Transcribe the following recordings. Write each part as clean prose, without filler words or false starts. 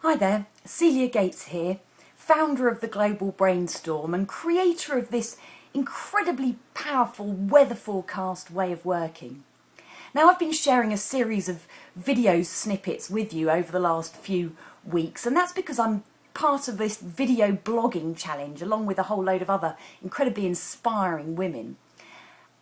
Hi there, Celia Gates here, founder of the Global Brainstorm and creator of this incredibly powerful weather forecast way of working. Now, I've been sharing a series of video snippets with you over the last few weeks, and that's because I'm part of this video blogging challenge along with a whole load of other incredibly inspiring women.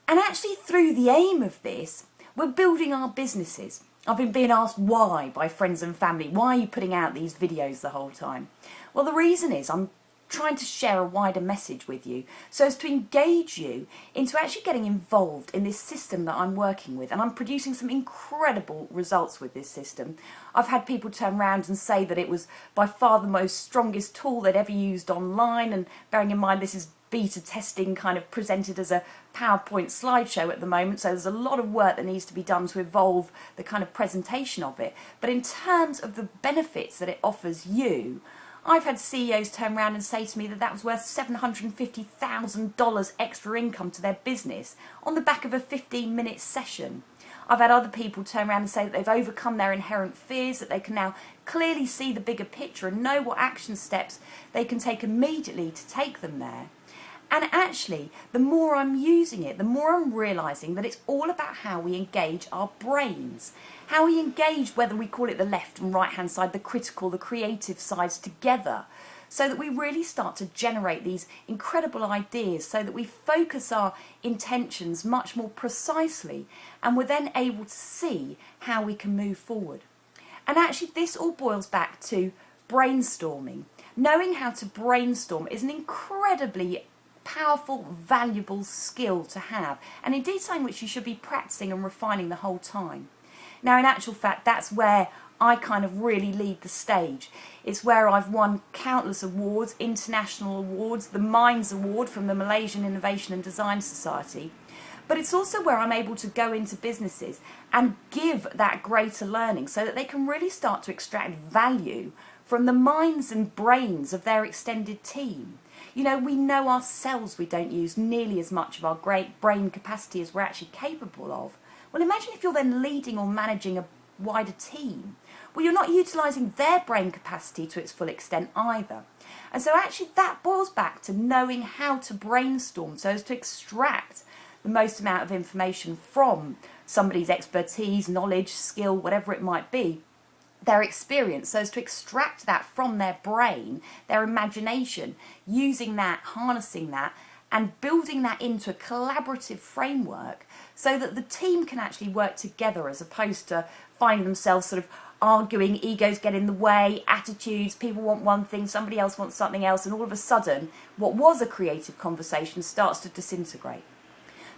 And actually through the aim of this, we're building our businesses. I've been being asked why by friends and family. Why are you putting out these videos the whole time? Well, the reason is I'm trying to share a wider message with you so as to engage you into actually getting involved in this system that I'm working with, and I'm producing some incredible results with this system. I've had people turn around and say that it was by far the most strongest tool they'd ever used online, and bearing in mind this is beta testing kind of presented as a PowerPoint slideshow at the moment, so there's a lot of work that needs to be done to evolve the kind of presentation of it. But in terms of the benefits that it offers you, I've had CEOs turn around and say to me that that was worth $750,000 extra income to their business on the back of a 15-minute session. I've had other people turn around and say that they've overcome their inherent fears, that they can now clearly see the bigger picture and know what action steps they can take immediately to take them there. And actually, the more I'm using it, the more I'm realising that it's all about how we engage our brains. How we engage, whether we call it the left and right hand side, the critical, the creative sides together, so that we really start to generate these incredible ideas, so that we focus our intentions much more precisely, and we're then able to see how we can move forward. And actually, this all boils back to brainstorming. Knowing how to brainstorm is an incredibly powerful, valuable skill to have, and indeed something which you should be practicing and refining the whole time. Now, in actual fact, that's where I kind of really lead the stage. It's where I've won countless awards, international awards, the Minds Award from the Malaysian Innovation and Design Society. But it's also where I'm able to go into businesses and give that greater learning so that they can really start to extract value from the minds and brains of their extended team. You know, we know ourselves we don't use nearly as much of our great brain capacity as we're actually capable of. Well, imagine if you're then leading or managing a wider team. Well, you're not utilising their brain capacity to its full extent either. And so actually that boils back to knowing how to brainstorm so as to extract the most amount of information from somebody's expertise, knowledge, skill, whatever it might be, their experience, so as to extract that from their brain, their imagination, using that, harnessing that, and building that into a collaborative framework so that the team can actually work together as opposed to finding themselves sort of arguing, egos get in the way, attitudes, people want one thing, somebody else wants something else, and all of a sudden what was a creative conversation starts to disintegrate.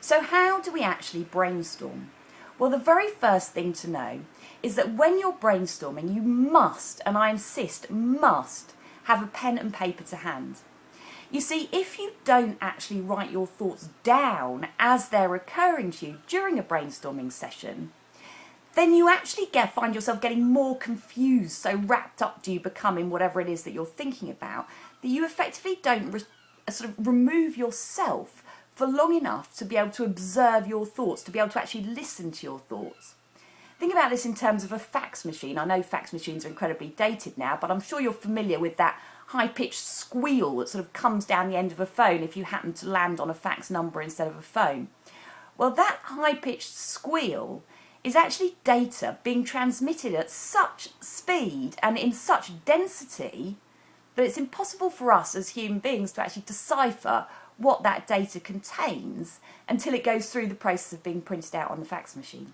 So how do we actually brainstorm? Well, the very first thing to know is that when you're brainstorming, you must, and I insist, must have a pen and paper to hand. You see, if you don't actually write your thoughts down as they're occurring to you during a brainstorming session, then you actually find yourself getting more confused, so wrapped up do you become in whatever it is that you're thinking about, that you effectively don't sort of remove yourself for long enough to be able to observe your thoughts, to be able to actually listen to your thoughts. Think about this in terms of a fax machine. I know fax machines are incredibly dated now, but I'm sure you're familiar with that high-pitched squeal that sort of comes down the end of a phone if you happen to land on a fax number instead of a phone. Well, that high-pitched squeal is actually data being transmitted at such speed and in such density that it's impossible for us as human beings to actually decipher what that data contains until it goes through the process of being printed out on the fax machine.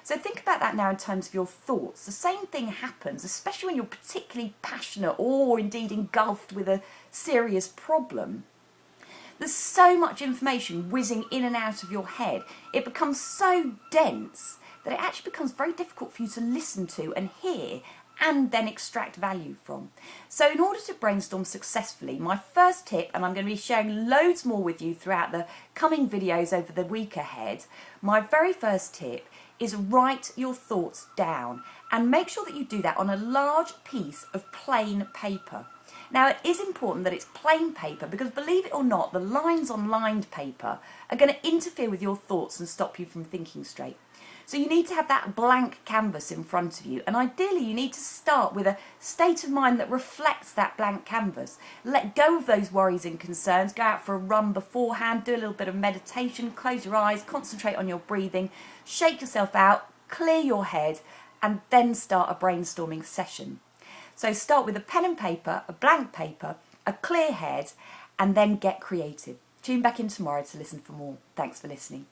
So think about that now in terms of your thoughts. The same thing happens, especially when you're particularly passionate or indeed engulfed with a serious problem. There's so much information whizzing in and out of your head. It becomes so dense that it actually becomes very difficult for you to listen to and hear and then extract value from. So in order to brainstorm successfully, my first tip, and I'm going to be sharing loads more with you throughout the coming videos over the week ahead, my very first tip is write your thoughts down and make sure that you do that on a large piece of plain paper. Now, it is important that it's plain paper because, believe it or not, the lines on lined paper are going to interfere with your thoughts and stop you from thinking straight. So you need to have that blank canvas in front of you, and ideally you need to start with a state of mind that reflects that blank canvas. Let go of those worries and concerns, go out for a run beforehand, do a little bit of meditation, close your eyes, concentrate on your breathing, shake yourself out, clear your head, and then start a brainstorming session. So start with a pen and paper, a blank paper, a clear head, and then get creative. Tune back in tomorrow to listen for more. Thanks for listening.